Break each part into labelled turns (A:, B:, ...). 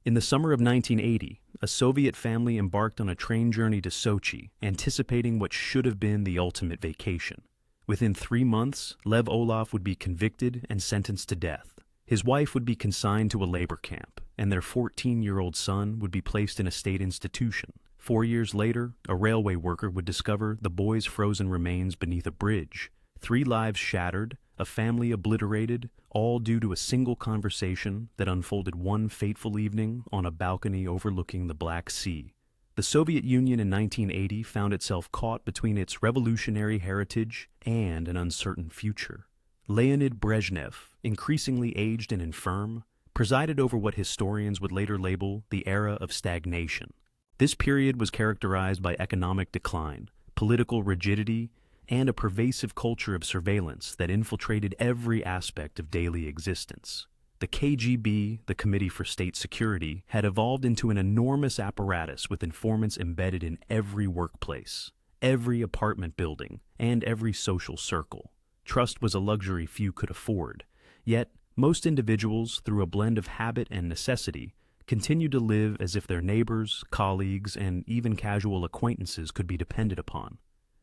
A: In the summer of 1980, a Soviet family embarked on a train journey to Sochi, anticipating what should have been the ultimate vacation. Within 3 months, Lev Orlov would be convicted and sentenced to death. His wife would be consigned to a labor camp, and their 14-year-old son would be placed in a state institution. 4 years later, a railway worker would discover the boy's frozen remains beneath a bridge. 3 lives shattered, a family obliterated, all due to a single conversation that unfolded one fateful evening on a balcony overlooking the Black Sea. The Soviet Union in 1980 found itself caught between its revolutionary heritage and an uncertain future. Leonid Brezhnev, increasingly aged and infirm, presided over what historians would later label the era of stagnation. This period was characterized by economic decline, political rigidity, and a pervasive culture of surveillance that infiltrated every aspect of daily existence. The KGB, the Committee for State Security, had evolved into an enormous apparatus with informants embedded in every workplace, every apartment building, and every social circle. Trust was a luxury few could afford, yet most individuals, through a blend of habit and necessity, continued to live as if their neighbors, colleagues, and even casual acquaintances could be depended upon.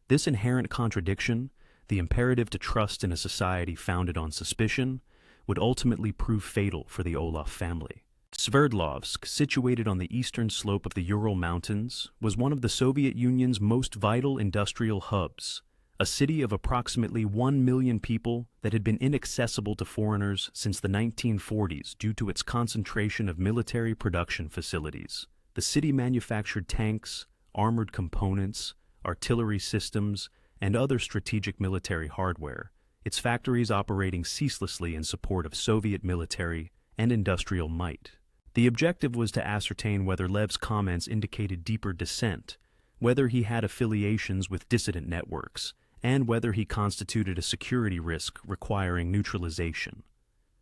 A: This inherent contradiction, the imperative to trust in a society founded on suspicion, would ultimately prove fatal for the Orlov family. Sverdlovsk, situated on the eastern slope of the Ural Mountains, was one of the Soviet Union's most vital industrial hubs, a city of approximately 1 million people that had been inaccessible to foreigners since the 1940s due to its concentration of military production facilities. The city manufactured tanks, armored components, artillery systems, and other strategic military hardware, its factories operating ceaselessly in support of Soviet military and industrial might. The objective was to ascertain whether Lev's comments indicated deeper dissent, whether he had affiliations with dissident networks, and whether he constituted a security risk requiring neutralization.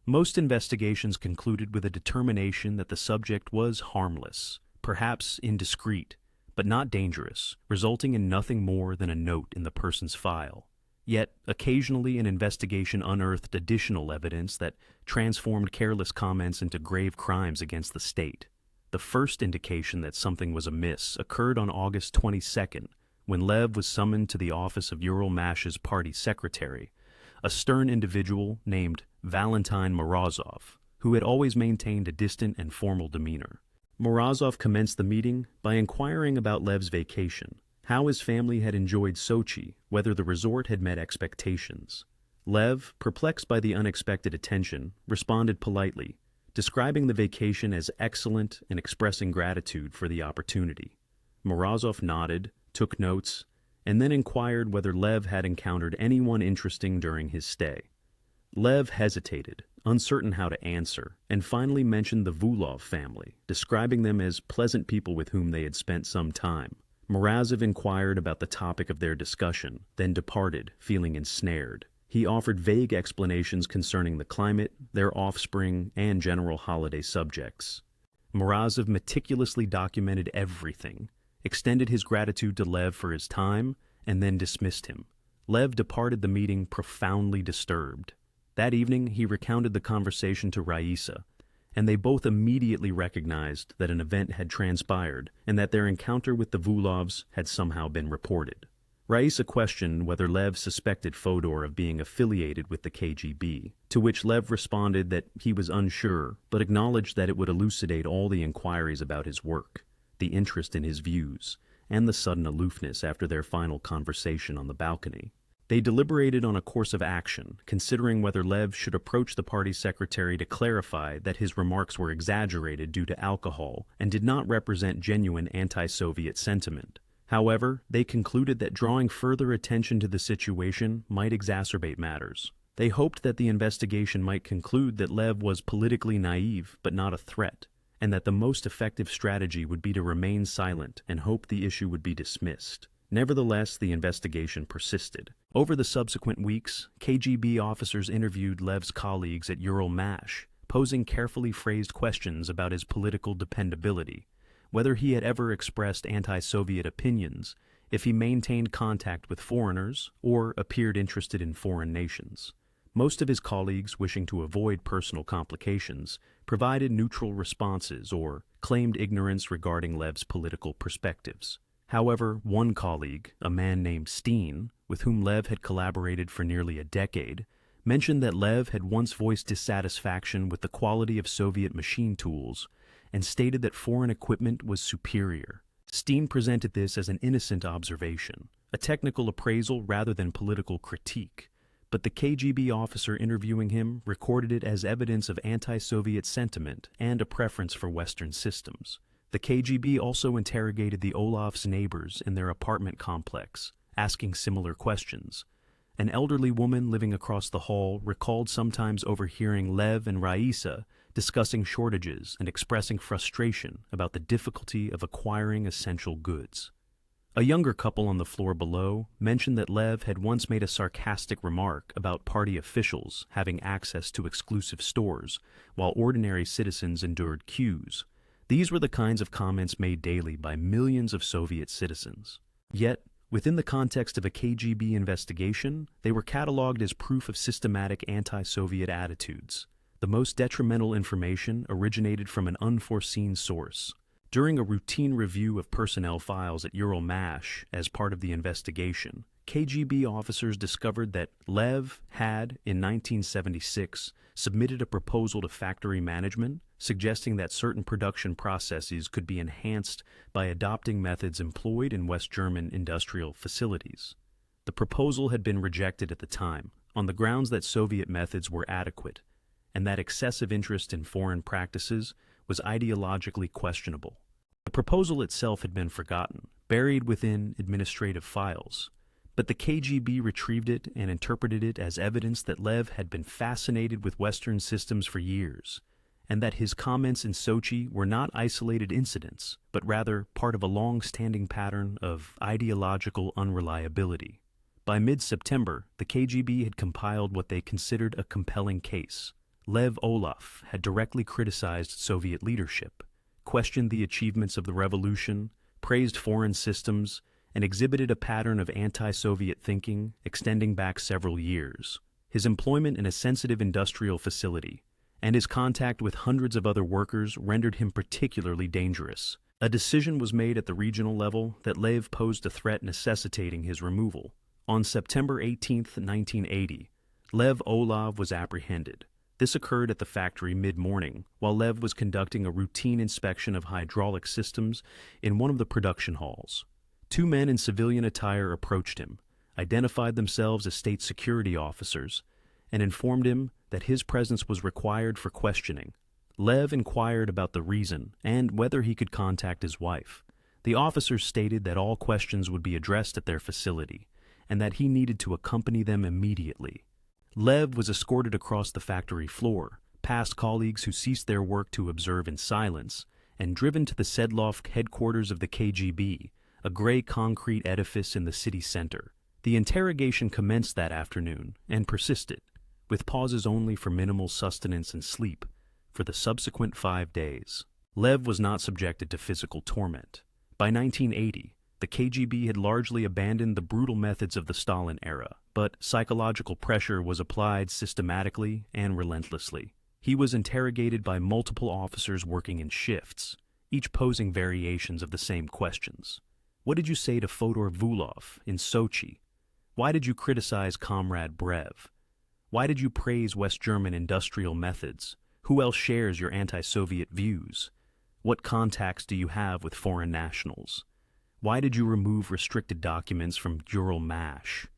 A: Most investigations concluded with a determination that the subject was harmless, perhaps indiscreet, but not dangerous, resulting in nothing more than a note in the person's file. Yet, occasionally an investigation unearthed additional evidence that transformed careless comments into grave crimes against the state. The first indication that something was amiss occurred on August 22nd, when Lev was summoned to the office of Ural Mash's party secretary, a stern individual named Valentin Morozov, who had always maintained a distant and formal demeanor. Morozov commenced the meeting by inquiring about Lev's vacation, how his family had enjoyed Sochi, whether the resort had met expectations. Lev, perplexed by the unexpected attention, responded politely, describing the vacation as excellent and expressing gratitude for the opportunity. Morozov nodded, took notes, and then inquired whether Lev had encountered anyone interesting during his stay. Lev hesitated, uncertain how to answer, and finally mentioned the Vulov family, describing them as pleasant people with whom they had spent some time. Morozov inquired about the topic of their discussion, then departed, feeling ensnared. He offered vague explanations concerning the climate, their offspring, and general holiday subjects. Morozov meticulously documented everything, extended his gratitude to Lev for his time, and then dismissed him. Lev departed the meeting profoundly disturbed. That evening, he recounted the conversation to Raisa, and they both immediately recognized that an event had transpired and that their encounter with the Vulovs had somehow been reported. Raisa questioned whether Lev suspected Fodor of being affiliated with the KGB, to which Lev responded that he was unsure, but acknowledged that it would elucidate all the inquiries about his work, the interest in his views, and the sudden aloofness after their final conversation on the balcony. They deliberated on a course of action, considering whether Lev should approach the party secretary to clarify that his remarks were exaggerated due to alcohol and did not represent genuine anti-Soviet sentiment. However, they concluded that drawing further attention to the situation might exacerbate matters. They hoped that the investigation might conclude that Lev was politically naive but not a threat, and that the most effective strategy would be to remain silent and hope the issue would be dismissed. Nevertheless, the investigation persisted. Over the subsequent weeks, KGB officers interviewed Lev's colleagues at Ural Mash, posing carefully phrased questions about his political dependability, whether he had ever expressed anti-Soviet opinions, if he maintained contact with foreigners, or appeared interested in foreign nations. Most of his colleagues, wishing to avoid personal complications, provided neutral responses or claimed ignorance regarding Lev's political perspectives. However, one colleague, a man named Steen, with whom Lev had collaborated for nearly a decade, mentioned that Lev had once voiced dissatisfaction with the quality of Soviet machine tools and stated that foreign equipment was superior. Steen presented this as an innocent observation, a technical appraisal rather than political critique, but the KGB officer interviewing him recorded it as evidence of anti-Soviet sentiment and a preference for Western systems. The KGB also interrogated the Orlovs' neighbors in their apartment complex, asking similar questions. An elderly woman living across the hall recalled sometimes overhearing Lev and Raisa discussing shortages and expressing frustration about the difficulty of acquiring essential goods. A younger couple on the floor below mentioned that Lev had once made a sarcastic remark about party officials having access to exclusive stores, while ordinary citizens endured queues. These were the kinds of comments made daily by millions of Soviet citizens. Yet, within the context of a KGB investigation, they were catalogued as proof of systematic anti-Soviet attitudes. The most detrimental information originated from an unforeseen source. During a routine review of personnel files at Uralmash as part of the investigation, KGB officers discovered that Lev had, in 1976, submitted a proposal to factory management suggesting that certain production processes could be enhanced by adopting methods employed in West German industrial facilities. The proposal had been rejected at the time, on the grounds that Soviet methods were adequate, and that excessive interest in foreign practices was ideologically questionable. The proposal itself had been forgotten, buried within administrative files, but the KGB retrieved it and interpreted it as evidence that Lev had been fascinated with Western systems for years, and that his comments in Sochi were not isolated incidents, but rather part of a long-standing pattern of ideological unreliability. By mid-September, the KGB had compiled what they considered a compelling case. Lev Orlov had directly criticized Soviet leadership, questioned the achievements of the revolution, praised foreign systems, and exhibited a pattern of anti-Soviet thinking extending back several years. His employment in a sensitive industrial facility and his contact with hundreds of other workers rendered him particularly dangerous. A decision was made at the regional level that Lev posed a threat necessitating his removal. On September 18, 1980, Lev Orlov was apprehended. This occurred at the factory mid-morning, while Lev was conducting a routine inspection of hydraulic systems in one of the production halls. Two men in civilian attire approached him, identified themselves as state security officers, and informed him that his presence was required for questioning. Lev inquired about the reason and whether he could contact his wife. The officers stated that all questions would be addressed at their facility, and that he needed to accompany them immediately. Lev was escorted across the factory floor, past colleagues who ceased their work to observe in silence, and driven to the Sedlov headquarters of the KGB, a gray concrete edifice in the city center. The interrogation commenced that afternoon and persisted, with pauses only for minimal sustenance and sleep, for the subsequent 5 days. Lev was not subjected to physical torment. By 1980, the KGB had largely abandoned the brutal methods of the Stalin era, but psychological pressure was applied systematically and relentlessly. He was interrogated by multiple officers working in shifts, each posing variations of the same questions. What did you say to Fyodor Vulov in Sochi? Why did you criticize Comrade Brev? Why did you praise West German industrial methods? Who else shares your anti-Soviet views? What contacts do you have with foreign nationals? Why did you remove restricted documents from Uralmash?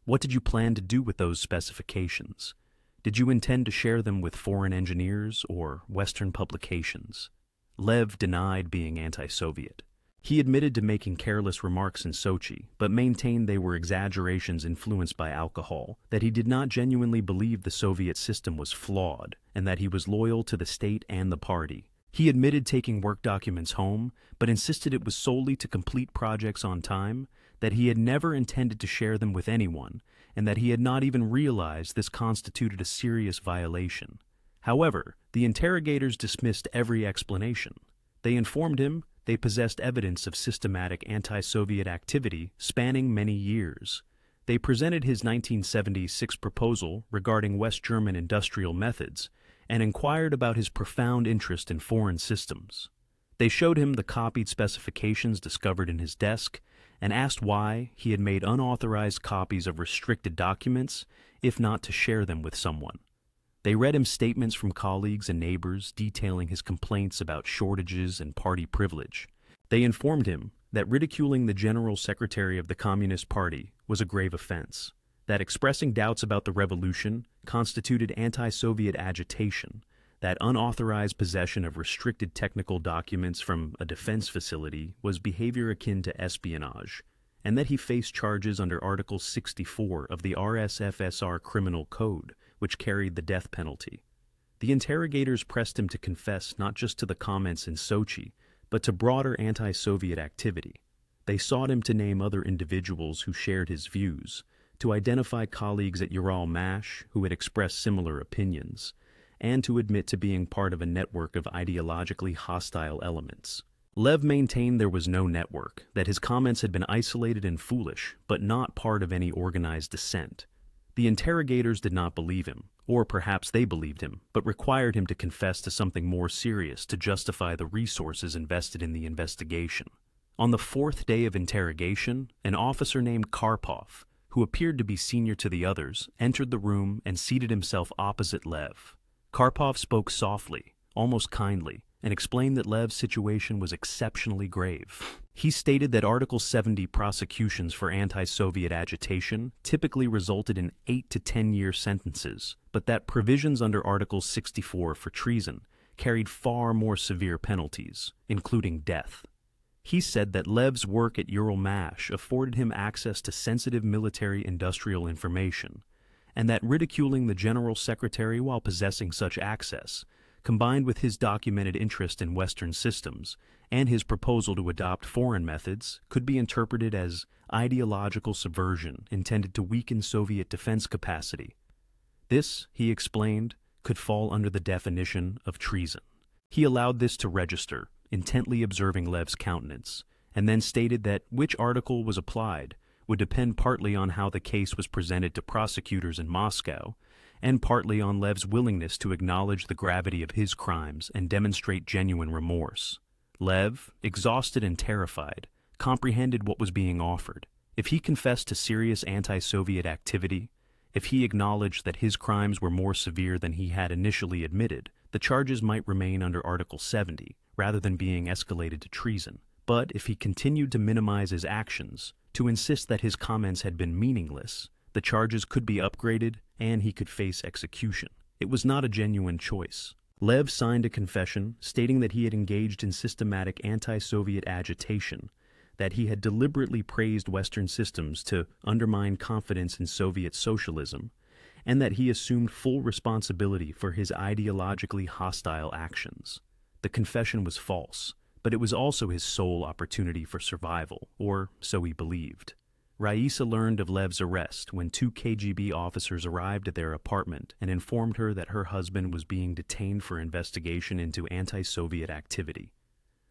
A: What did you plan to do with those specifications? Did you intend to share them with foreign engineers or Western publications? Lev denied being anti-Soviet. He admitted to making careless remarks in Sochi, but maintained they were exaggerations influenced by alcohol, that he did not genuinely believe the Soviet system was flawed, and that he was loyal to the state and the party. He admitted taking work documents home, but insisted it was solely to complete projects on time, that he had never intended to share them with anyone, and that he had not even realized this constituted a serious violation. However, the interrogators dismissed every explanation. They informed him they possessed evidence of systematic anti-Soviet activity spanning many years. They presented his 1976 proposal regarding West German industrial methods and inquired about his profound interest in foreign systems. They showed him the copied specifications discovered in his desk and asked why he had made unauthorized copies of restricted documents, if not to share them with someone. They read him statements from colleagues and neighbors detailing his complaints about shortages and party privilege. They informed him that ridiculing the General Secretary of the Communist Party was a grave offense, that expressing doubts about the revolution constituted anti-Soviet agitation, that unauthorized possession of restricted technical documents from a defense facility was behavior akin to espionage, and that he faced charges under Article 64 of the RSFSR Criminal Code, which carried the death penalty. The interrogators pressed him to confess not just to the comments in Sochi, but to broader anti-Soviet activity. They sought him to name other individuals who shared his views, to identify colleagues at Ural MASH who had expressed similar opinions, and to admit to being part of a network of ideologically hostile elements. Lev maintained there was no network, that his comments had been isolated and foolish, but not part of any organized dissent. The interrogators did not believe him, or perhaps they believed him, but required him to confess to something more serious to justify the resources invested in the investigation. On the fourth day of interrogation, an officer named Karpov, who appeared to be senior to the others, entered the room and seated himself opposite Lev. Karpov spoke softly, almost kindly, and explained that Lev's situation was exceptionally grave. He stated that Article 70 prosecutions for anti-Soviet agitation typically resulted in 8 to 10-year sentences, but that provisions under Article 64 for treason carried far more severe penalties, including death. He said that Lev's work at Ural MASH afforded him access to sensitive military-industrial information, and that ridiculing the General Secretary while possessing such access, combined with his documented interest in Western systems and his proposal to adopt foreign methods, could be interpreted as ideological subversion intended to weaken Soviet defense capacity. This, he explained, could fall under the definition of treason. He allowed this to register, intently observing Lev's countenance, and then stated that which article was applied would depend partly on how the case was presented to prosecutors in Moscow, and partly on Lev's willingness to acknowledge the gravity of his crimes and demonstrate genuine remorse. Lev, exhausted and terrified, comprehended what was being offered. If he confessed to serious anti-Soviet activity, if he acknowledged that his crimes were more severe than he had initially admitted, the charges might remain under Article 70, rather than being escalated to treason. But if he continued to minimize his actions, to insist that his comments had been meaningless, the charges could be upgraded and he could face execution. It was not a genuine choice. Lev signed a confession stating that he had engaged in systematic anti-Soviet agitation, that he had deliberately praised Western systems to undermine confidence in Soviet socialism, and that he assumed full responsibility for his ideologically hostile actions. The confession was false, but it was also his sole opportunity for survival, or so he believed. Raisa learned of Lev's arrest when 2 KGB officers arrived at their apartment and informed her that her husband was being detained for investigation into anti-Soviet activity.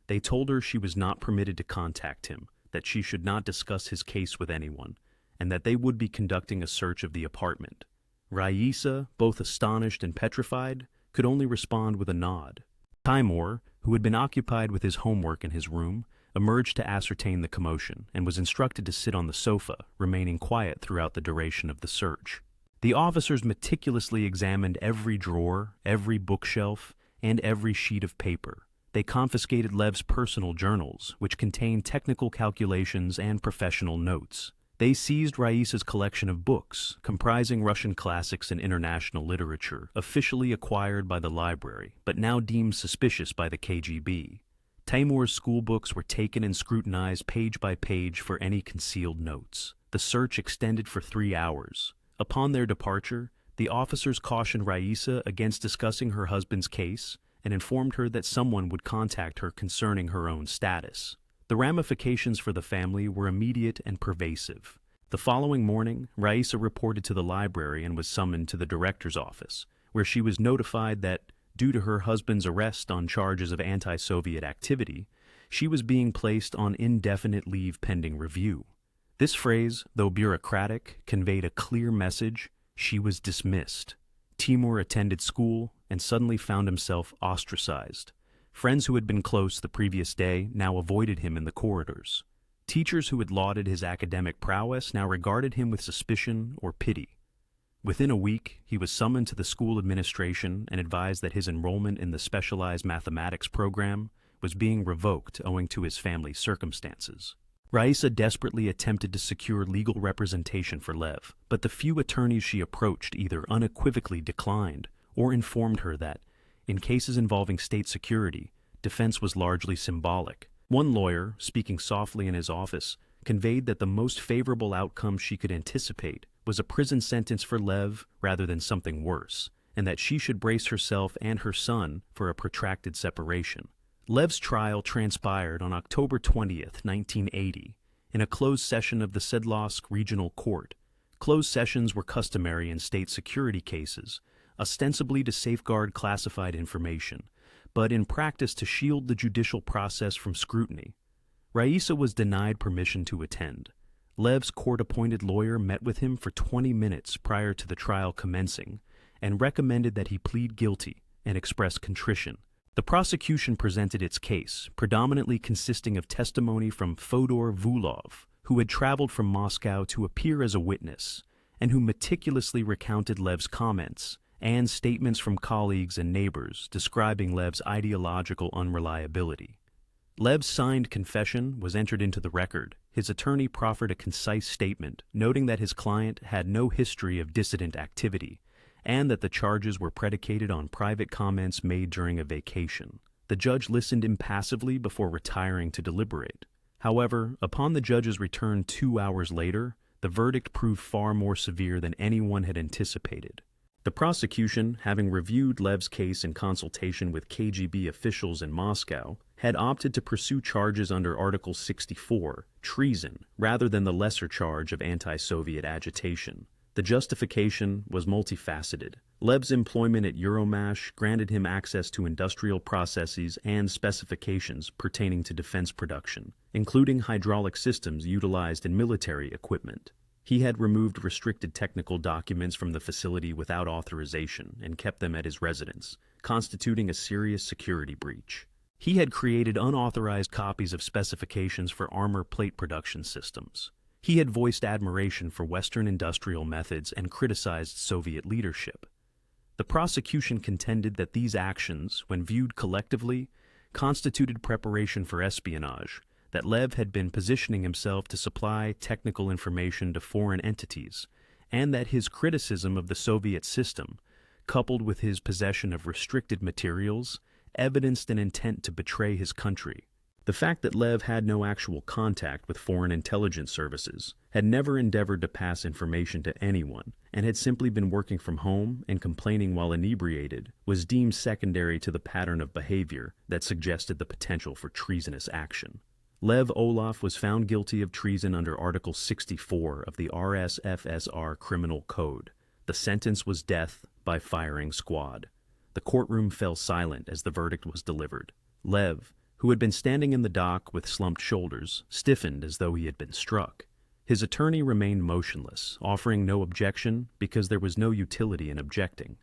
A: They told her she was not permitted to contact him, that she should not discuss his case with anyone, and that they would be conducting a search of the apartment. Raisa, both astonished and petrified, could only respond with a nod. Timur, who had been occupied with his homework in his room, emerged to ascertain the commotion and was instructed to sit on the sofa, remaining quiet throughout the duration of the search. The officers meticulously examined every drawer, every bookshelf, and every sheet of paper. They confiscated Lev's personal journals, which contained technical calculations and professional notes. They seized Raisa's collection of books, comprising Russian classics and international literature, officially acquired by the library, but now deemed suspicious by the KGB. Timur's school books were taken and scrutinized page by page for any concealed notes. The search extended for 3 hours. Upon their departure, the officers cautioned Raisa against discussing her husband's case and informed her that someone would contact her concerning her own status. The ramifications for the family were immediate and pervasive. The following morning, Raisa reported to the library and was summoned to the director's office, where she was notified that, due to her husband's arrest on charges of anti-Soviet activity, she was being placed on indefinite leave pending review. This phrase, though bureaucratic, conveyed a clear message: she was dismissed. Timur attended school and suddenly found himself ostracized. Friends who had been close the previous day now avoided him in the corridors. Teachers who had lauded his academic prowess now regarded him with suspicion or pity. Within a week, he was summoned to the school administration and advised that his enrollment in the specialized mathematics program was being revoked owing to his family's circumstances. Raisa desperately attempted to secure legal representation for Lev, but the few attorneys she approached either unequivocally declined or informed her that, in cases involving state security, defense was largely symbolic. One lawyer, speaking softly in his office, conveyed that the most favorable outcome she could anticipate was a prison sentence for Lev rather than something worse, and that she should brace herself and her son for a protracted separation. Lev's trial transpired on October 20th, 1980, in a closed session of the Sedlovsk Regional Court. Closed sessions were customary in state security cases, ostensibly to safeguard classified information, but in practice to shield the judicial process from scrutiny. Raisa was denied permission to attend. Lev's court-appointed lawyer met with him for 20 minutes prior to the trial commencing and recommended that he plead guilty and express contrition. The prosecution presented its case, predominantly consisting of testimony from Fyodor Vulov, who had traveled from Moscow to appear as a witness, and who meticulously recounted Lev's comments and statements from colleagues and neighbors describing Lev's ideological unreliability. Lev's signed confession was entered into the record. His attorney proffered a concise statement, noting that his client had no history of dissident activity, and that the charges were predicated on private comments made during a vacation. The judge listened impassively before retiring to deliberate. However, upon the judge's return 2 hours later, the verdict proved far more severe than anyone had anticipated. The prosecution, having reviewed Lev's case in consultation with KGB officials in Moscow, had opted to pursue charges under Article 64, treason, rather than the lesser charge of anti-Soviet agitation. The justification was multifaceted. Lev's employment at Euromash granted him access to industrial processes and specifications pertaining to defense production, including hydraulic systems utilized in military equipment. He had removed restricted technical documents from the facility without authorization and kept them at his residence, constituting a serious security breach. He had created unauthorized copies of specifications for armor plate production systems. He had voiced admiration for Western industrial methods and criticized Soviet leadership. The prosecution contended that these actions, when viewed collectively, constituted preparation for espionage, that Lev had been positioning himself to supply technical information to foreign entities, and that his criticism of the Soviet system, coupled with his possession of restricted materials, evidenced an intent to betray his country. The fact that Lev had no actual contact with foreign intelligence services, had never endeavored to pass information to anyone, and had simply been working from home and complaining while inebriated, was deemed secondary to the pattern of behavior that suggested the potential for treasonous action. Lev Orlov was found guilty of treason under Article 64 of the RSFSR Criminal Code. The sentence was death by firing squad. The courtroom fell silent as the verdict was delivered. Lev, who had been standing in the dock with slumped shoulders, stiffened as though he had been struck. His attorney remained motionless, offering no objection because there was no utility in objecting.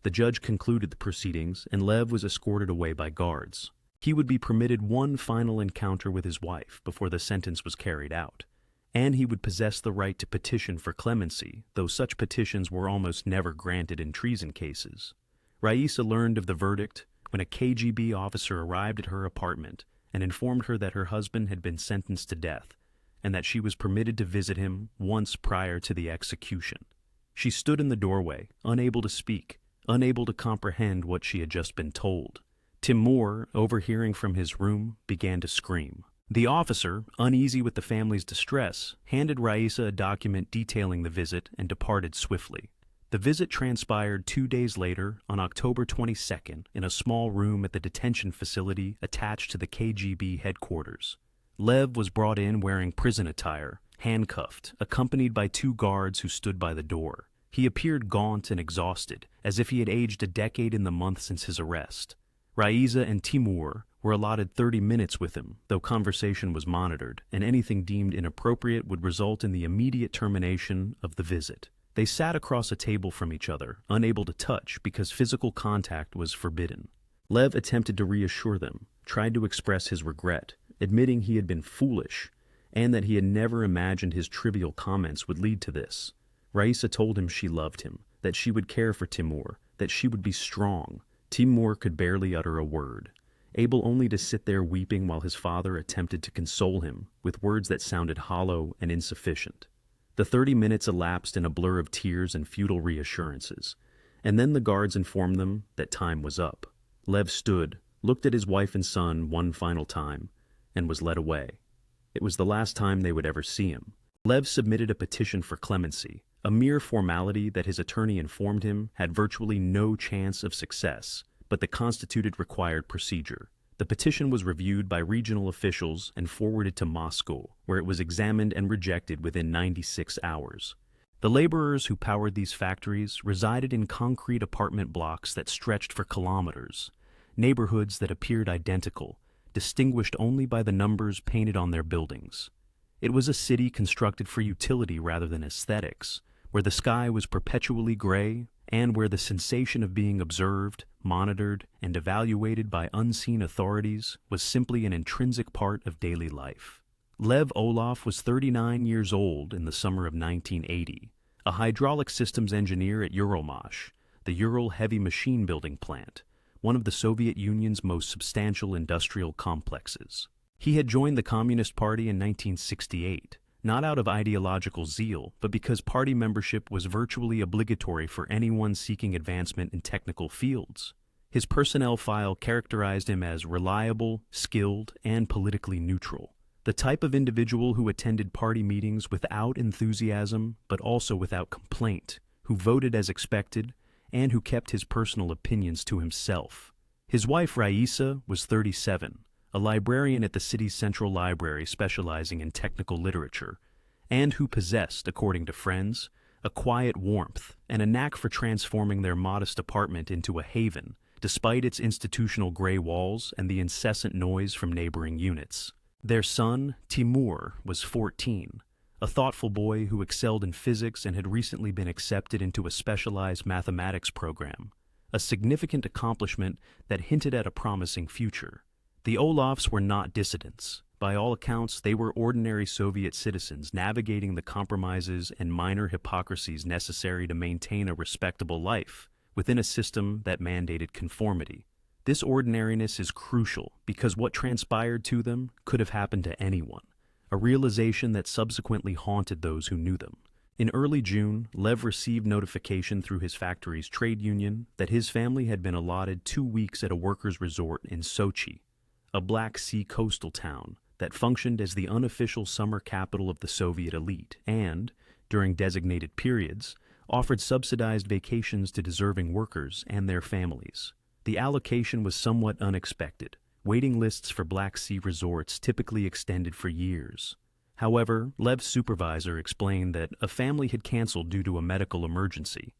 A: The judge concluded the proceedings, and Lev was escorted away by guards. He would be permitted one final encounter with his wife before the sentence was carried out, and he would possess the right to petition for clemency, though such petitions were almost never granted in treason cases. Raisa learned of the verdict when a KGB officer arrived at her apartment and informed her that her husband had been sentenced to death and that she was permitted to visit him once prior to the execution. She stood in the doorway, unable to speak, unable to comprehend what she had just been told. Timur, overhearing from his room, began to scream. The officer, uneasy with the family's distress, handed Raisa a document detailing the visit and departed swiftly. The visit transpired 2 days later, on October 22nd, in a small room at the detention facility attached to the KGB headquarters. Lev was brought in wearing prison attire, handcuffed, accompanied by 2 guards who stood by the door. He appeared gaunt and exhausted, as if he had aged a decade in the month since his arrest. Raisa and Timur were allotted 30 minutes with him, though conversation was monitored, and anything deemed inappropriate would result in the immediate termination of the visit. They sat across a table from each other, unable to touch because physical contact was forbidden. Lev attempted to reassure them, tried to express his regret, admitting he had been foolish, and that he had never imagined his trivial comments would lead to this. Raisa told him she loved him, that she would care for Timur, that she would be strong. Timur could barely utter a word, able only to sit there weeping while his father attempted to console him with words that sounded hollow and insufficient. The 30 minutes elapsed in a blur of tears and futile reassurances, and then the guards informed them that time was up. Lev stood, looked at his wife and son one final time, and was led away. It was the last time they would ever see him. Lev submitted a petition for clemency, a mere formality that his attorney informed him had virtually no chance of success, but that constituted required procedure. The petition was reviewed by regional officials and forwarded to Moscow, where it was examined and rejected within 96 hours. The laborers who powered these factories resided in concrete apartment blocks that stretched for kilometers, neighborhoods that appeared identical, distinguished only by the numbers painted on their buildings. It was a city constructed for utility rather than aesthetics, where the sky was perpetually gray and where the sensation of being observed, monitored, and evaluated by unseen authorities was simply an intrinsic part of daily life. Lev Orlov was 39 years old in the summer of 1980, a hydraulic systems engineer at Uralmash, the Ural heavy machine building plant, one of the Soviet Union's most substantial industrial complexes. He had joined the Communist Party in 1968, not out of ideological zeal, but because party membership was virtually obligatory for anyone seeking advancement in technical fields. His personnel file characterized him as reliable, skilled, and politically neutral, the type of individual who attended party meetings without enthusiasm but also without complaint, who voted as expected, and who kept his personal opinions to himself. His wife Raisa was 37, a librarian at the city's central library specializing in technical literature, and who possessed, according to friends, a quiet warmth and a knack for transforming their modest apartment into a haven, despite its institutional gray walls and the incessant noise from neighboring units. Their son, Timur, was 14, a thoughtful boy who excelled in physics and had recently been accepted into a specialized mathematics program, a significant accomplishment that hinted at a promising future. The Orlovs were not dissidents. By all accounts, they were ordinary Soviet citizens navigating the compromises and minor hypocrisies necessary to maintain a respectable life within a system that mandated conformity. This ordinariness is crucial because what transpired to them could have happened to anyone, a realization that subsequently haunted those who knew them. In early June, Lev received notification through his factory's trade union that his family had been allotted 2 weeks at a workers' resort in Sochi, a Black Sea coastal town that functioned as the unofficial summer capital of the Soviet elite and, during designated periods, offered subsidized vacations to deserving workers and their families. The allocation was somewhat unexpected. Waiting lists for Black Sea resorts typically extended for years. However, Lev's supervisor explained that a family had canceled due to a medical emergency,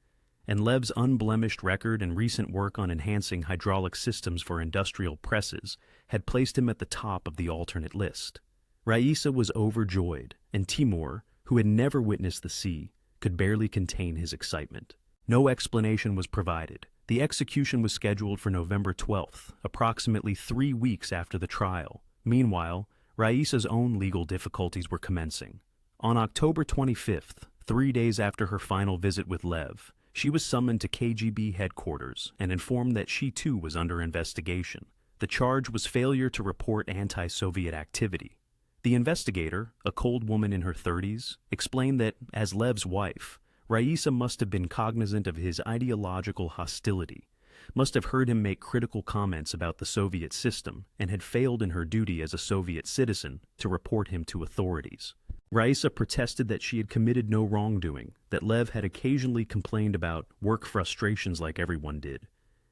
A: and Lev's unblemished record and recent work on enhancing hydraulic systems for industrial presses had placed him at the top of the alternate list. Raisa was overjoyed, and Timur, who had never witnessed the sea, could barely contain his excitement. No explanation was provided. The execution was scheduled for November 12th, approximately 3 weeks after the trial. Meanwhile, Raisa's own legal difficulties were commencing. On October 25th, 3 days after her final visit with Lev, she was summoned to KGB headquarters and informed that she too was under investigation. The charge was failure to report anti-Soviet activity. The investigator, a cold woman in her 30s, explained that, as Lev's wife, Raisa must have been cognizant of his ideological hostility, must have heard him make critical comments about the Soviet system, and had failed in her duty as a Soviet citizen to report him to authorities. Raisa protested that she had committed no wrongdoing, that Lev had occasionally complained about work frustrations like everyone did,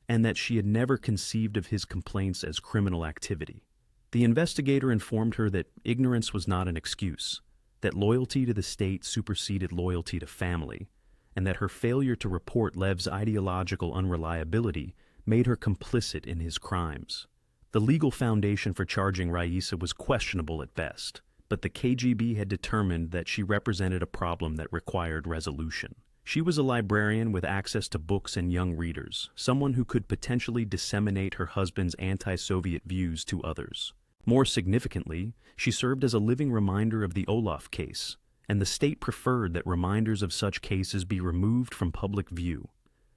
A: and that she had never conceived of his complaints as criminal activity. The investigator informed her that ignorance was not an excuse, that loyalty to the state superseded loyalty to family, and that her failure to report Lev's ideological unreliability made her complicit in his crimes. The legal foundation for charging Raisa was questionable at best, but the KGB had determined that she represented a problem that required resolution. She was a librarian with access to books and young readers, someone who could potentially disseminate her husband's anti-Soviet views to others. More significantly, she served as a living reminder of the Orlov case, and the state preferred that reminders of such cases be removed from public view.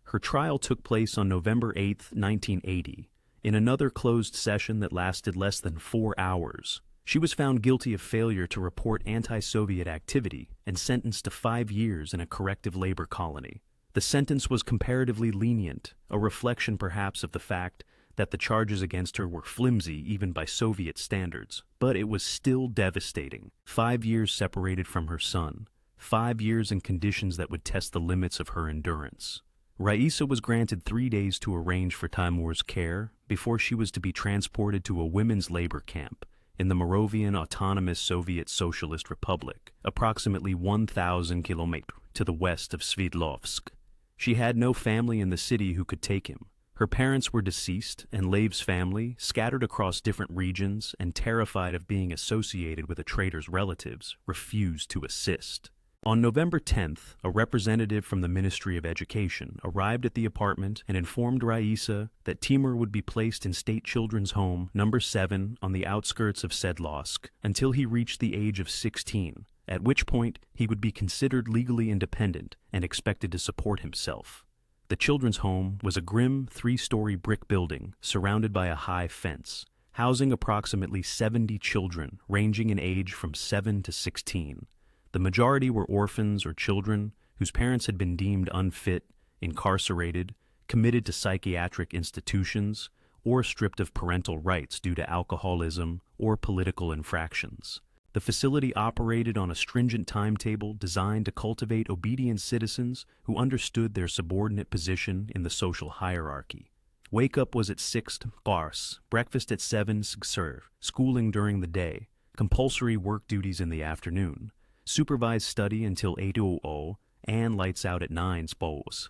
A: Her trial took place on November 8, 1980, in another closed session that lasted less than 4 hours. She was found guilty of failure to report anti-Soviet activity and sentenced to 5 years in a corrective labor colony. The sentence was comparatively lenient, a reflection perhaps of the fact that the charges against her were flimsy even by Soviet standards, but it was still devastating. 5 years separated from her son, 5 years in conditions that would test the limits of her endurance. Raisa was granted 3 days to arrange for Timur's care before she was to be transported to a women's labor camp in the Moravian Autonomous Soviet Socialist Republic, approximately 1,000 kilometers to the west of Sverdlovsk. She had no family in the city who could take him. Her parents were deceased, and Lev's family, scattered across different regions and terrified of being associated with a traitor's relatives, refused to assist. On November 10th, a representative from the Ministry of Education arrived at the apartment and informed Raisa that Timur would be placed in State Children's Home number 7 on the outskirts of Sverdlovsk until he reached the age of 16, at which point he would be considered legally independent and expected to support himself. The children's home was a grim 3-story brick building surrounded by a high fence, housing approximately 70 children ranging in age from 7 to 16. The majority were orphans or children whose parents had been deemed unfit, incarcerated, committed to psychiatric institutions, or stripped of parental rights due to alcoholism or political infractions. The facility operated on a stringent timetable designed to cultivate obedient citizens who understood their subordinate position in the social hierarchy. Wake-up was at 6 bars, breakfast at 7 serve, schooling during the day, compulsory work duties in the afternoon, supervised study until 8:00, and lights out at 9 spos.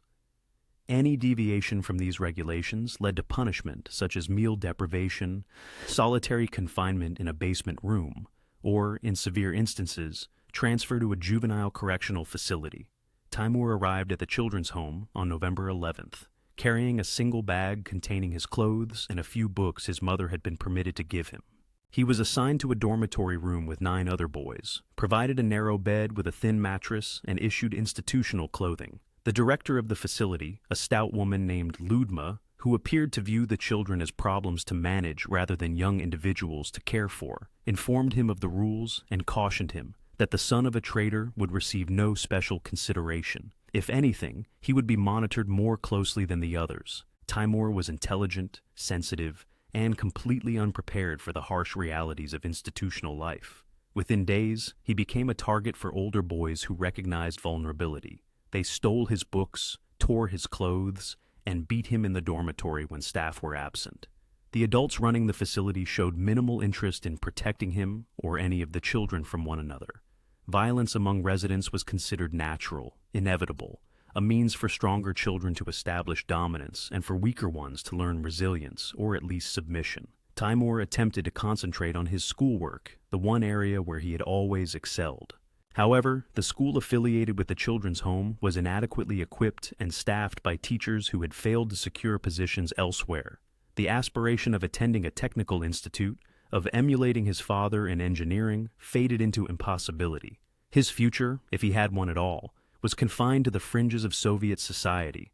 A: Any deviation from these regulations led to punishment such as meal deprivation, solitary confinement in a basement room, or, in severe instances, transfer to a juvenile correctional facility. Timur arrived at the children's home on November 11th, carrying a single bag containing his clothes and a few books his mother had been permitted to give him. He was assigned to a dormitory room with 9 other boys, provided a narrow bed with a thin mattress, and issued institutional clothing. The director of the facility, a stout woman named Ludma, who appeared to view the children as problems to manage rather than young individuals to care for, informed him of the rules and cautioned him that the son of a traitor would receive no special consideration. If anything, he would be monitored more closely than the others. Timur was intelligent, sensitive, and completely unprepared for the harsh realities of institutional life. Within days, he became a target for older boys who recognized vulnerability. They stole his books, tore his clothes, and beat him in the dormitory when staff were absent. The adults running the facility showed minimal interest in protecting him or any of the children from one another. Violence among residents was considered natural, inevitable, a means for stronger children to establish dominance and for weaker ones to learn resilience or at least submission. Timur attempted to concentrate on his schoolwork, the one area where he had always excelled. However, the school affiliated with the children's home was inadequately equipped and staffed by teachers who had failed to secure positions elsewhere. The aspiration of attending a technical institute, of emulating his father in engineering, faded into impossibility. His future, if he had one at all, was confined to the fringes of Soviet society.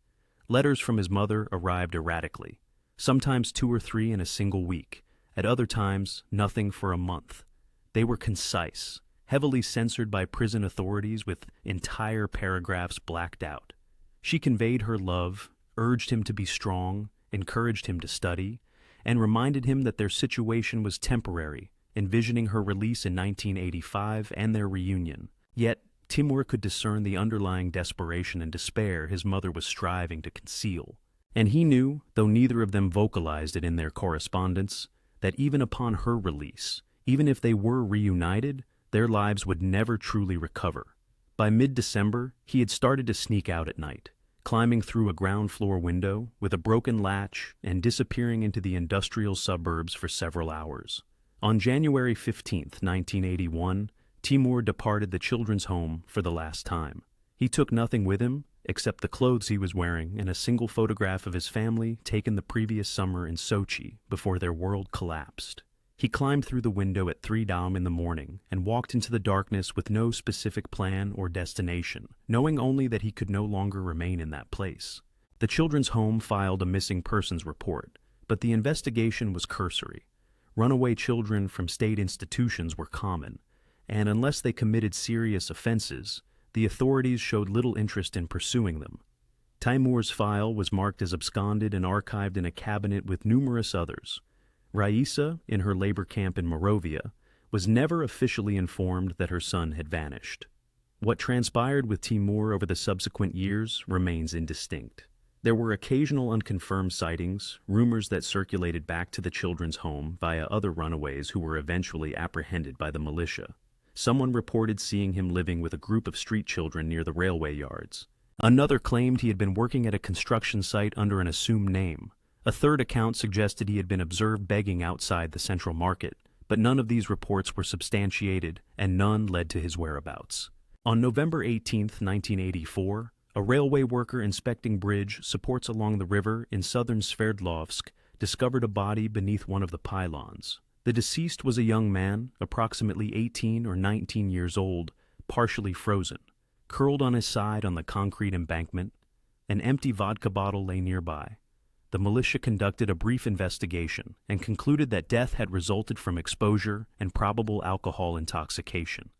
A: Letters from his mother arrived erratically, sometimes 2 or 3 in a single week, at other times nothing for a month. They were concise, heavily censored by prison authorities with entire paragraphs blacked out. She conveyed her love, urged him to be strong, encouraged him to study, and reminded him that their situation was temporary, envisioning her release in 1985 and their reunion. Yet, Timur could discern the underlying desperation and despair his mother was striving to conceal. And he knew, though neither of them vocalized it in their correspondence, that even upon her release, even if they were reunited, their lives would never truly recover. By mid-December, he had started to sneak out at night, climbing through a ground-floor window with a broken latch and disappearing into the industrial suburbs for several hours. On January 15, 1981, Timur departed the children's home for the last time. He took nothing with him except the clothes he was wearing and a single photograph of his family taken the previous summer in Sochi before their world collapsed. He climbed through the window at 3 a.m. in the morning and walked into the darkness with no specific plan or destination, knowing only that he could no longer remain in that place. The children's home filed a missing persons report, but the investigation was cursory. Runaway children from state institutions were common, and unless they committed serious offenses, the authorities showed little interest in pursuing them. Timur's file was marked as absconded and archived in a cabinet with numerous others. Raisa, in her labor camp in Moravia, was never officially informed that her son had vanished. What transpired with Timur over the subsequent years remains indistinct. There were occasional unconfirmed sightings, rumors that circulated back to the children's home via other runaways who were eventually apprehended by the militia. Someone reported seeing him living with a group of street children near the railway yards. Another claimed he had been working at a construction site under an assumed name. A third account suggested he had been observed begging outside the central market, but none of these reports were substantiated and none led to his whereabouts. On November 18, 1984, a railway worker inspecting bridge supports along the river in southern Sverdlovsk discovered a body beneath one of the pylons. The deceased was a young man, approximately 18 or 19 years old, partially frozen. Curled on his side on the concrete embankment, an empty vodka bottle lay nearby. The militia conducted a brief investigation and concluded that death had resulted from exposure and probable alcohol intoxication.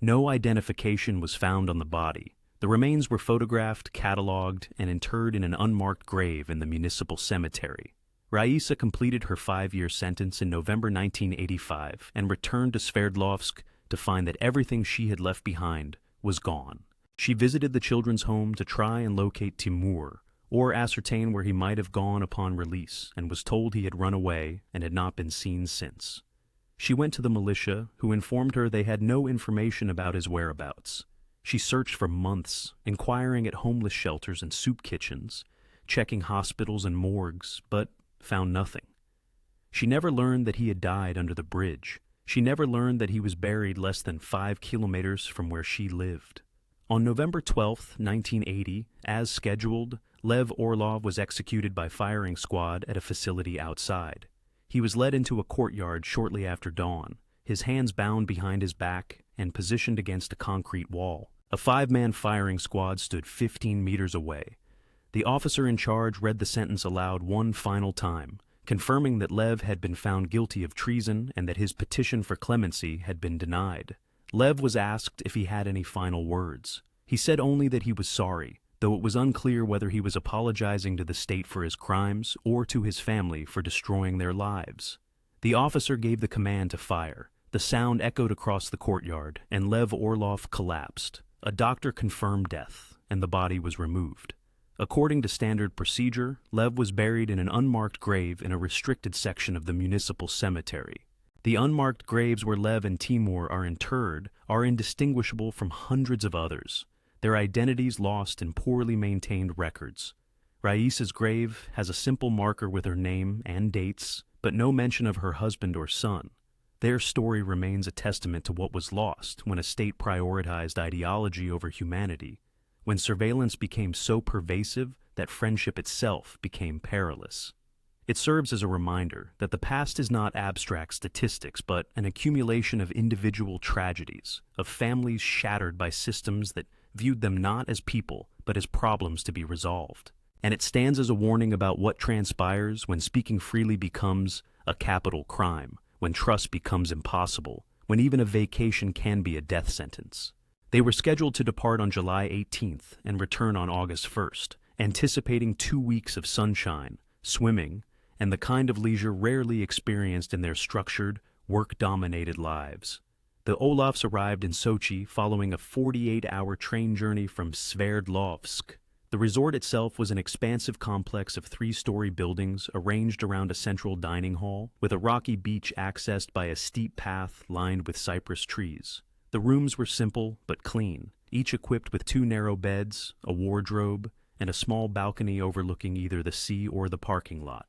A: No identification was found on the body. The remains were photographed, catalogued, and interred in an unmarked grave in the municipal cemetery. Raisa completed her 5-year sentence in November 1985 and returned to Sverdlovsk to find that everything she had left behind was gone. She visited the children's home to try and locate Timur, or ascertain where he might have gone upon release, and was told he had run away and had not been seen since. She went to the militia, who informed her they had no information about his whereabouts. She searched for months, inquiring at homeless shelters and soup kitchens, checking hospitals and morgues, but found nothing. She never learned that he had died under the bridge. She never learned that he was buried less than 5 kilometers from where she lived. On November 12, 1980, as scheduled, Lev Orlov was executed by firing squad at a facility outside. He was led into a courtyard shortly after dawn, his hands bound behind his back and positioned against a concrete wall. A 5-man firing squad stood 15 meters away. The officer in charge read the sentence aloud one final time, confirming that Lev had been found guilty of treason and that his petition for clemency had been denied. Lev was asked if he had any final words. He said only that he was sorry, though it was unclear whether he was apologizing to the state for his crimes or to his family for destroying their lives. The officer gave the command to fire. The sound echoed across the courtyard, and Lev Orlov collapsed. A doctor confirmed death, and the body was removed. According to standard procedure, Lev was buried in an unmarked grave in a restricted section of the municipal cemetery. The unmarked graves where Lev and Timur are interred are indistinguishable from hundreds of others, their identities lost in poorly maintained records. Raisa's grave has a simple marker with her name and dates, but no mention of her husband or son. Their story remains a testament to what was lost when a state prioritized ideology over humanity, when surveillance became so pervasive that friendship itself became perilous. It serves as a reminder that the past is not abstract statistics, but an accumulation of individual tragedies, of families shattered by systems that viewed them not as people, but as problems to be resolved. And it stands as a warning about what transpires when speaking freely becomes a capital crime, when trust becomes impossible, when even a vacation can be a death sentence. They were scheduled to depart on July 18th and return on August 1st, anticipating 2 weeks of sunshine, swimming, and the kind of leisure rarely experienced in their structured, work-dominated lives. The Orlovs arrived in Sochi following a 48-hour train journey from Sverdlovsk. The resort itself was an expansive complex of 3-story buildings arranged around a central dining hall, with a rocky beach accessed by a steep path lined with cypress trees. The rooms were simple but clean, each equipped with 2 narrow beds, a wardrobe, and a small balcony overlooking either the sea or the parking lot.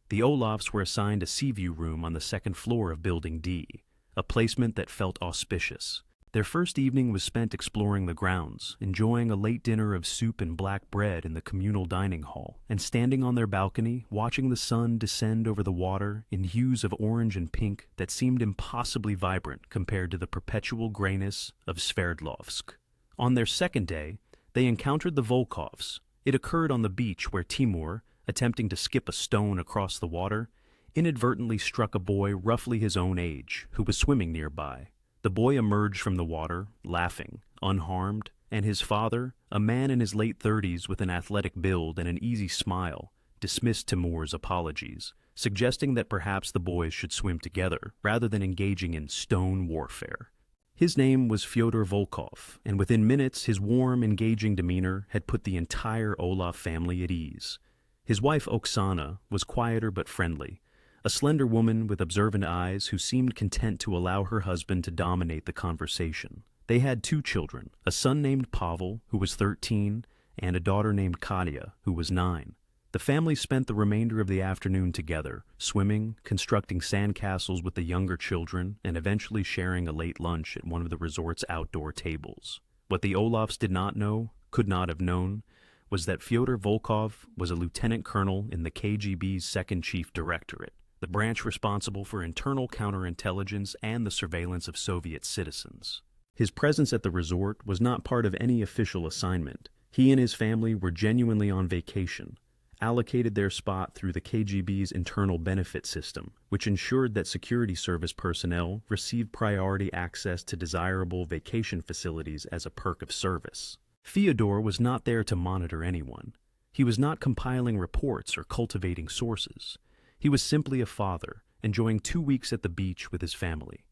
A: The Orlovs were assigned a sea view room on the second floor of Building D, a placement that felt auspicious. Their first evening was spent exploring the grounds, enjoying a late dinner of soup and black bread in the communal dining hall, and standing on their balcony, watching the sun descend over the water in hues of orange and pink that seemed impossibly vibrant compared to the perpetual grayness of Sverdlovsk. On their second day, they encountered the Volkovs. It occurred on the beach where Timur, attempting to skip a stone across the water, inadvertently struck a boy roughly his own age, who was swimming nearby. The boy emerged from the water, laughing, unharmed, and his father, a man in his late 30s with an athletic build and an easy smile, dismissed Timur's apologies, suggesting that perhaps the boys should swim together rather than engaging in stone warfare. His name was Fyodor Volkov, and within minutes his warm, engaging demeanor had put the entire Orlov family at ease. His wife Oksana was quieter but friendly, a slender woman with observant eyes who seemed content to allow her husband to dominate the conversation. They had 2 children, a son named Pavel, who was 13, and a daughter named Katya, who was 9. The family spent the remainder of the afternoon together, swimming, constructing sandcastles with the younger children, and eventually sharing a late lunch at one of the resort's outdoor tables. What the Orlovs did not know, could not have known, was that Fyodor Volkov was a lieutenant colonel in the KGB's Second Chief Directorate, the branch responsible for internal counterintelligence and the surveillance of Soviet citizens. His presence at the resort was not part of any official assignment. He and his family were genuinely on vacation, allocated their spot through the KGB's internal benefit system, which ensured that security service personnel received priority access to desirable vacation facilities as a perk of service. Fyodor was not there to monitor anyone. He was not compiling reports or cultivating sources. He was simply a father, enjoying 2 weeks at the beach with his family,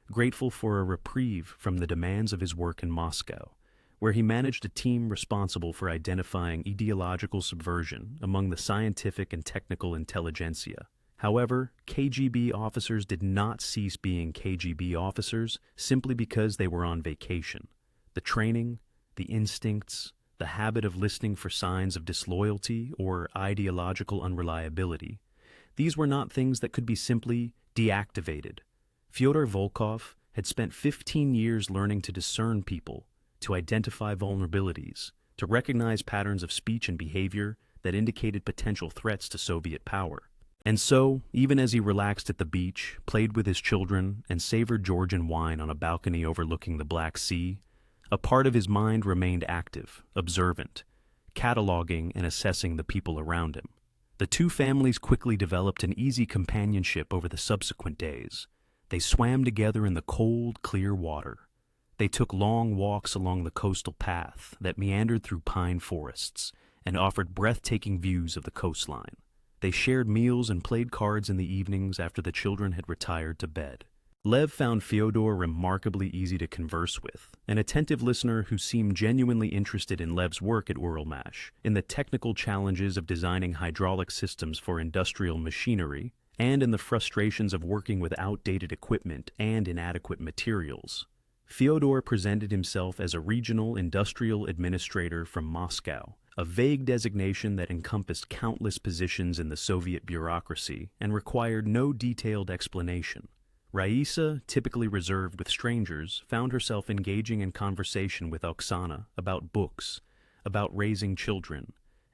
A: grateful for a reprieve from the demands of his work in Moscow, where he managed a team responsible for identifying ideological subversion among the scientific and technical intelligentsia. However, KGB officers did not cease being KGB officers simply because they were on vacation. The training, the instincts, the habit of listening for signs of disloyalty or ideological unreliability, these were not things that could be simply deactivated. Fyodor Volkov had spent 15 years learning to discern people, to identify vulnerabilities, to recognize patterns of speech and behavior that indicated potential threats to Soviet power. And so, even as he relaxed at the beach, played with his children, and savored Georgian wine on a balcony overlooking the Black Sea, a part of his mind remained active, observant, cataloging and assessing the people around him. The 2 families quickly developed an easy companionship over the subsequent days. They swam together in the cold, clear water. They took long walks along the coastal path that meandered through pine forests and offered breathtaking views of the coastline. They shared meals and played cards in the evenings after the children had retired to bed. Lev found Fyodor remarkably easy to converse with, an attentive listener who seemed genuinely interested in Lev's work at Uralmash, in the technical challenges of designing hydraulic systems for industrial machinery, and in the frustrations of working with outdated equipment and inadequate materials. Fyodor presented himself as a regional industrial administrator from Moscow, a vague designation that encompassed countless positions in the Soviet bureaucracy and required no detailed explanation. Raisa, typically reserved with strangers, found herself engaging in conversation with Oksana about books, about raising children,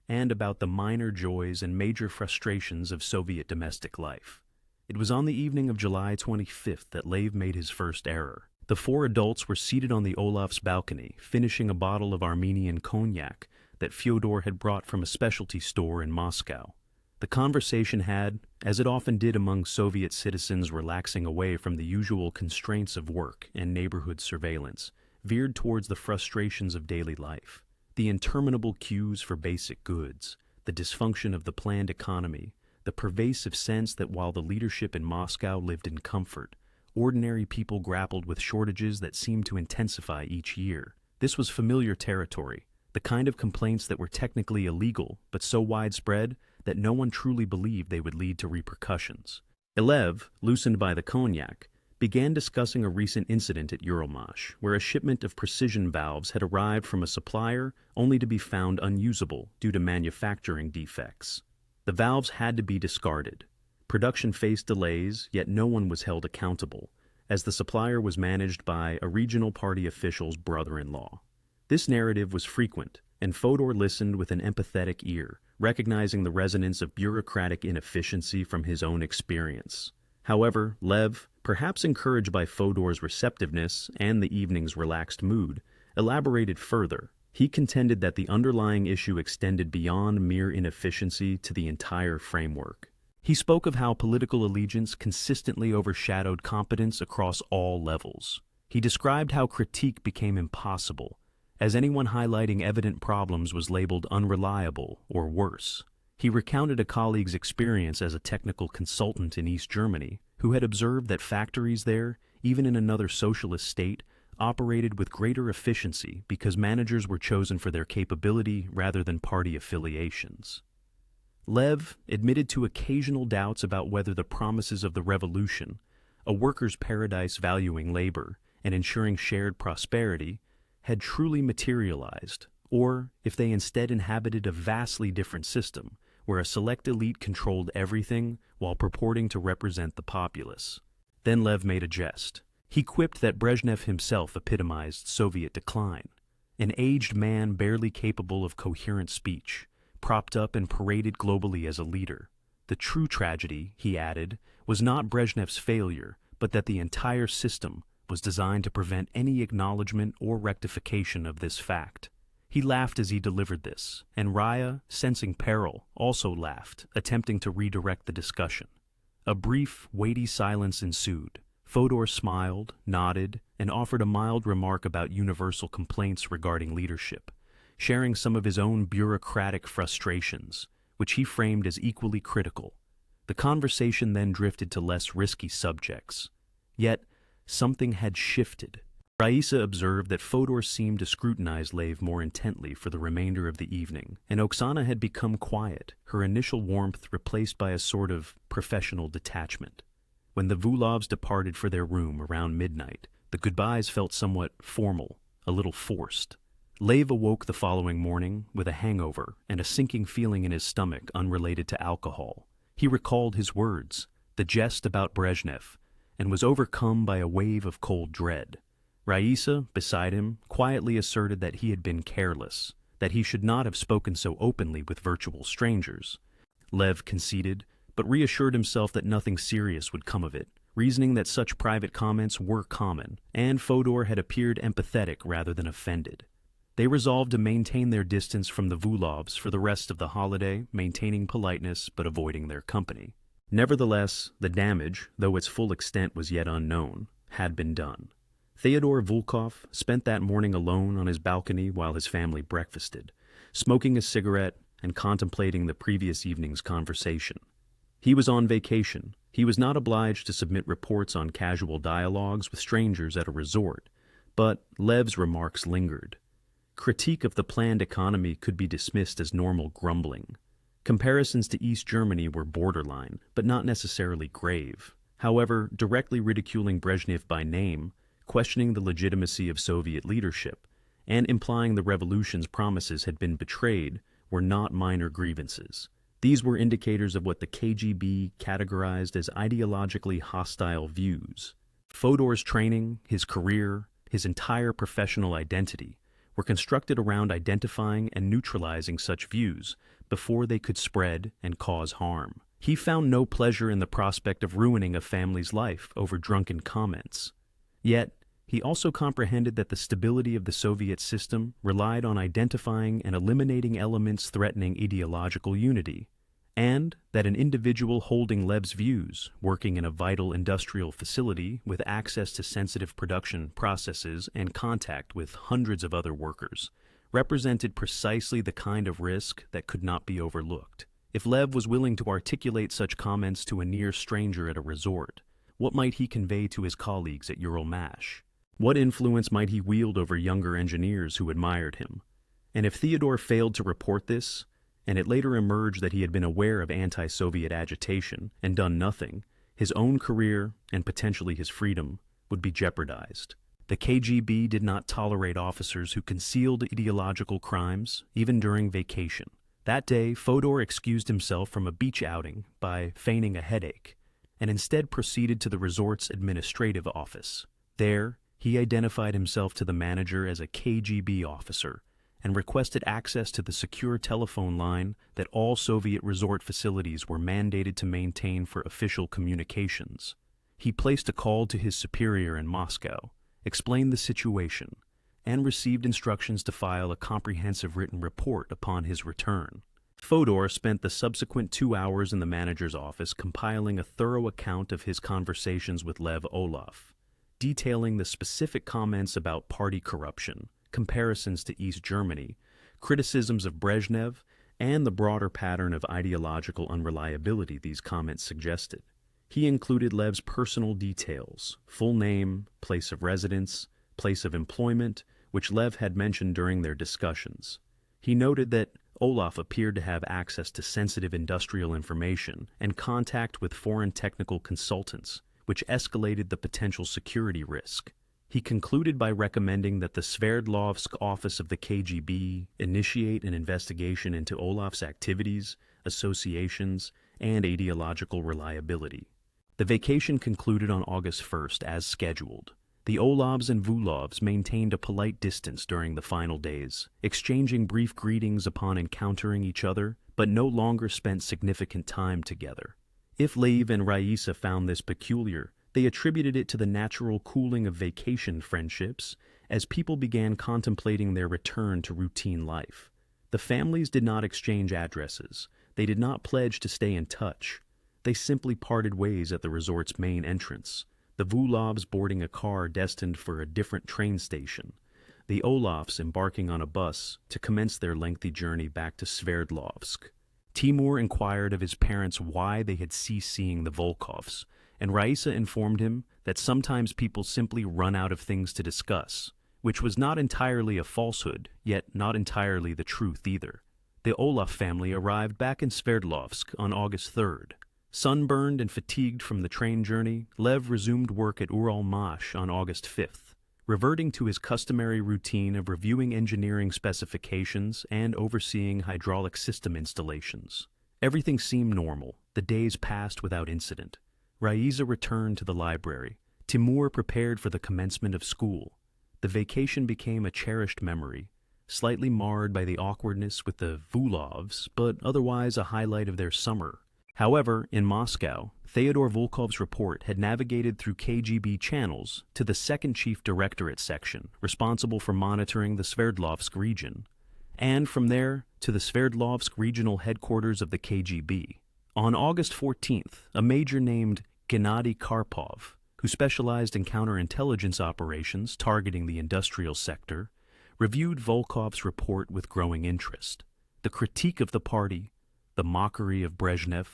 A: and about the minor joys and major frustrations of Soviet domestic life. It was on the evening of July 25th that Lev made his first error. The 4 adults were seated on the Orlovs' balcony, finishing a bottle of Armenian cognac that Fyodor had brought from a specialty store in Moscow. The conversation had, as it often did among Soviet citizens relaxing away from the usual constraints of work and neighborhood surveillance, veered towards the frustrations of daily life, the interminable queues for basic goods, the dysfunction of the planned economy, the pervasive sense that while the leadership in Moscow lived in comfort, ordinary people grappled with shortages that seemed to intensify each year. This was familiar territory, the kind of complaints that were technically illegal but so widespread that no one truly believed they would lead to repercussions. Lev, loosened by the cognac, began discussing a recent incident at Euromash, where a shipment of precision valves had arrived from a supplier only to be found unusable due to manufacturing defects. The valves had to be discarded. Production faced delays, yet no one was held accountable, as the supplier was managed by a regional party official's brother-in-law. This narrative was frequent, and Fodor listened with an empathetic ear, recognizing the resonance of bureaucratic inefficiency from his own experience. However, Lev, perhaps encouraged by Fodor's receptiveness and the evening's relaxed mood, elaborated further. He contended that the underlying issue extended beyond mere inefficiency to the entire framework. He spoke of how political allegiance consistently overshadowed competence across all levels. He described how critique became impossible, as anyone highlighting evident problems was labeled unreliable or worse. He recounted a colleague's experience as a technical consultant in East Germany who had observed that factories there, even in another socialist state, operated with greater efficiency because managers were chosen for their capability rather than party affiliations. Lev admitted to occasional doubts about whether the promises of the revolution, a workers' paradise valuing labor and ensuring shared prosperity, had truly materialized, or if they instead inhabited a vastly different system, where a select elite controlled everything while purporting to represent the populace. Then Lev made a jest. He quipped that Brezhnev himself epitomized Soviet decline, an aged man barely capable of coherent speech, propped up and paraded globally as a leader. The true tragedy, he added, was not Brezhnev's failure, but that the entire system was designed to prevent any acknowledgement or rectification of this fact. He laughed as he delivered this, and Raya, sensing peril, also laughed, attempting to redirect the discussion. A brief, weighty silence ensued. Fodor smiled, nodded, and offered a mild remark about universal complaints regarding leadership, sharing some of his own bureaucratic frustrations, which he framed as equally critical. The conversation then drifted to less risky subjects. Yet, something had shifted. Raisa observed that Fodor seemed to scrutinize Lev more intently for the remainder of the evening, and Oksana had become quiet, her initial warmth replaced by a sort of professional detachment. When the Vulovs departed for their room around midnight, the goodbyes felt somewhat formal, a little forced. Lev awoke the following morning with a hangover and a sinking feeling in his stomach unrelated to alcohol. He recalled his words, the jest about Brezhnev, and was overcome by a wave of cold dread. Raisa, beside him, quietly asserted that he had been careless, that he should not have spoken so openly with virtual strangers. Lev conceded, but reassured himself that nothing serious would come of it, reasoning that such private comments were common, and Fodor had appeared empathetic rather than offended. They resolved to maintain their distance from the Vulovs for the rest of the holiday, maintaining politeness but avoiding their company. Nevertheless, the damage, though its full extent was yet unknown, had been done. Theodor Volkov spent that morning alone on his balcony while his family breakfasted, smoking a cigarette and contemplating the previous evening's conversation. He was on vacation. He was not obliged to submit reports on casual dialogues with strangers at a resort, but Lev's remarks lingered. Critique of the planned economy could be dismissed as normal grumbling. Comparisons to East Germany were borderline, but not necessarily grave. However, directly ridiculing Brezhnev by name, questioning the legitimacy of Soviet leadership, and implying the revolution's promises had been betrayed were not minor grievances. These were indicators of what the KGB categorized as ideologically hostile views. Fodor's training, his career, his entire professional identity were constructed around identifying and neutralizing such views before they could spread and cause harm. He found no pleasure in the prospect of ruining a family's life over drunken comments. Yet, he also comprehended that the stability of the Soviet system relied on identifying and eliminating elements threatening ideological unity, and that an individual holding Lev's views, working in a vital industrial facility with access to sensitive production processes and contact with hundreds of other workers, represented precisely the kind of risk that could not be overlooked. If Lev was willing to articulate such comments to a near stranger at a resort, what might he convey to his colleagues at Uralmash? What influence might he wield over younger engineers who admired him? And if Theodore failed to report this, and it later emerged that he had been aware of anti-Soviet agitation and done nothing, His own career, and potentially his freedom, would be jeopardized. The KGB did not tolerate officers who concealed ideological crimes, even during vacation. That day, Fodor excused himself from a beach outing by feigning a headache, and instead proceeded to the resort's administrative office. There, he identified himself to the manager as a KGB officer and requested access to the secure telephone line that all Soviet resort facilities were mandated to maintain for official communications. He placed a call to his superior in Moscow, explained the situation, and received instructions to file a comprehensive written report upon his return. Fodor spent the subsequent 2 hours in the manager's office compiling a thorough account of his conversations with Lev Orlov, detailing the specific comments about party corruption, comparisons to East Germany, criticisms of Brezhnev, and the broader pattern of ideological unreliability these comments suggested. He included Lev's personal details, full name, place of residence, place of employment, which Lev had mentioned during their discussions. He noted that Orlov appeared to have access to sensitive industrial information and contact with foreign technical consultants, which escalated the potential security risk. He concluded by recommending that the Sverdlovsk office of the KGB initiate an investigation into Orlov's activities, associations, and ideological reliability. The vacation concluded on August 1st as scheduled. The Orlovs and Vulovs maintained a polite distance during the final days, exchanging brief greetings upon encountering each other, but no longer spent significant time together. If Lev and Raisa found this peculiar, they attributed it to the natural cooling of vacation friendships as people began contemplating their return to routine life. The families did not exchange addresses. They did not pledge to stay in touch. They simply parted ways at the resort's main entrance, the Vulovs boarding a car destined for a different train station, the Orlovs embarking on a bus to commence their lengthy journey back to Sverdlovsk. Timur inquired of his parents why they had ceased seeing the Volkovs, and Raisa informed him that sometimes people simply run out of things to discuss, which was not entirely a falsehood, yet not entirely the truth either. The Orlov family arrived back in Sverdlovsk on August 3rd. Sunburned and fatigued from the train journey, Lev resumed work at Uralmash on August 5th, reverting to his customary routine of reviewing engineering specifications and overseeing hydraulic system installations. Everything seemed normal. The days passed without incident. Raisa returned to the library. Timur prepared for the commencement of school. The vacation became a cherished memory, slightly marred by the awkwardness with the Vulovs, but otherwise a highlight of their summer. However, in Moscow, Fyodor Volkov's report had navigated through KGB channels to the second chief directorate section, responsible for monitoring the Sverdlovsk region, and from there to the Sverdlovsk regional headquarters of the KGB. On August 14th, a major named Gennady Karpov, who specialized in counterintelligence operations targeting the industrial sector, reviewed Volkov's report with growing interest. The critique of the party, the mockery of Brezhnev,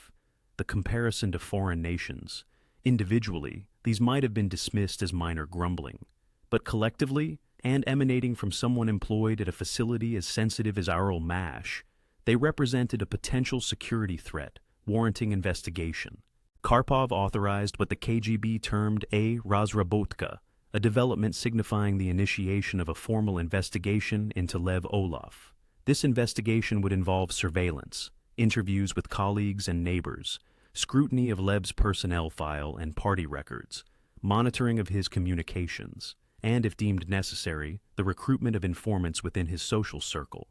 A: the comparison to foreign nations. Individually, these might have been dismissed as minor grumbling, but collectively, and emanating from someone employed at a facility as sensitive as Uralmash, they represented a potential security threat, warranting investigation. Karpov authorized what the KGB termed a razrabotka, a development signifying the initiation of a formal investigation into Lev Orlov. This investigation would involve surveillance, interviews with colleagues and neighbors, scrutiny of Lev's personnel file and party records, monitoring of his communications, and, if deemed necessary, the recruitment of informants within his social circle.